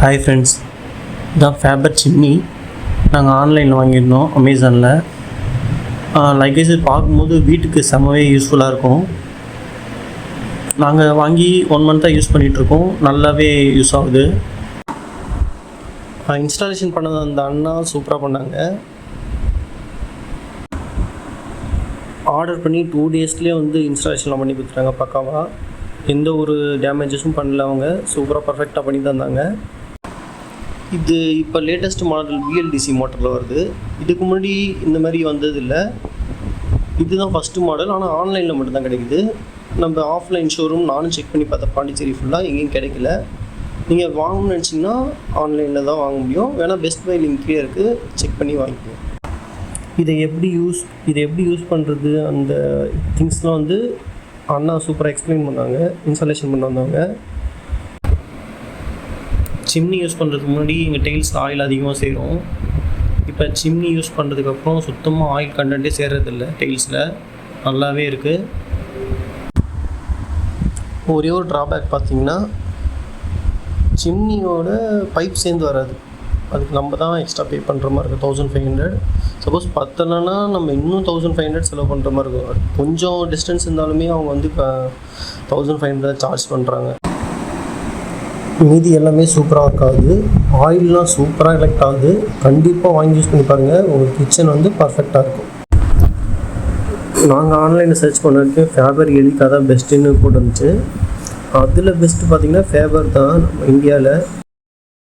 Hi friends, the Faber chimney நாங்கள் ஆன்லைனில் வாங்கியிருந்தோம் அமேசானில். லைக் இது பார்க்கும்போது வீட்டுக்கு செம்மவே யூஸ்ஃபுல்லாக இருக்கும். நாங்கள் வாங்கி 1 மந்த்தாக யூஸ் பண்ணிகிட்ருக்கோம். நல்லாவே யூஸ் ஆகுது. இன்ஸ்டாலேஷன் பண்ணது அந்த அண்ணா சூப்பராக பண்ணாங்க. ஆர்டர் பண்ணி 2 டேஸ்லேயே இன்ஸ்டாலேஷன்லாம் பண்ணி கொடுத்துட்டாங்க. பக்காவாக எந்த ஒரு டேமேஜஸும் பண்ணல. அவங்க சூப்பராக பர்ஃபெக்டாக பண்ணி தந்தாங்க. இது இப்போ லேட்டஸ்ட் மாடல் BLDC மோட்டரில் வருது. இதுக்கு முன்னாடி இந்த மாதிரி வந்ததில்லை. இதுதான் ஃபஸ்ட்டு மாடல். ஆனால் ஆன்லைனில் மட்டும்தான் கிடைக்குது. நம்ம ஆஃப்லைன் ஷோரூம் நானும் செக் பண்ணி பார்த்தேன். பாண்டிச்சேரி ஃபுல்லாக எங்கேயும் கிடைக்கல. நீங்கள் வாங்கணும்னு நினச்சிங்கன்னா ஆன்லைனில் தான் வாங்க முடியும். வேணால் பெஸ்ட் பை லிங்க்லேயே இருக்குது, செக் பண்ணி வாங்கிக்கோங்க. இதை எப்படி யூஸ் பண்ணுறது, அந்த திங்ஸ்லாம் அண்ணா சூப்பராக எக்ஸ்பிளைன் பண்ணாங்க. இன்ஸ்டாலேஷன் பண்ண வந்தவங்க. சிம்னி யூஸ் பண்ணுறதுக்கு முன்னாடி எங்கள் டைல்ஸில் ஆயில் அதிகமாக சேரும். இப்போ சிம்னி யூஸ் பண்ணுறதுக்கப்புறம் சுத்தமாக ஆயில் கண்டென்ட்டே சேர்றதில்லை டைல்ஸில். நல்லாவே இருக்குது. ஒரே ஒரு ட்ராபேக் பார்த்திங்கன்னா, சிம்னியோட பைப் சேர்ந்து வராது. அதுக்கு நம்ம தான் எக்ஸ்ட்ரா பே பண்ணுற மாதிரி இருக்கும். 1500. சப்போஸ் பத்தலைன்னா நம்ம இன்னும் 1500 செலவு பண்ணுற மாதிரி இருக்கும். கொஞ்சம் டிஸ்டன்ஸ் இருந்தாலுமே அவங்க இப்போ 1500 சார்ஜ் பண்ணுறாங்க. மீதி எல்லாமே சூப்பராக ஒர்க் ஆகுது. ஆயிலெலாம் சூப்பராக எலெக்ட் ஆகுது. கண்டிப்பாக வாங்கி யூஸ் பண்ணி பாருங்கள். உங்கள் கிச்சன் பர்ஃபெக்டாக இருக்கும். நாங்கள் ஆன்லைனில் சர்ச் பண்ணதுக்கு ஃபேபர் எலிக்காக தான் பெஸ்ட்டுன்னு போட்டு வந்துச்சு. அதில் பெஸ்ட்டு பார்த்திங்கன்னா ஃபேபர் தான் நம்ம இந்தியாவில்.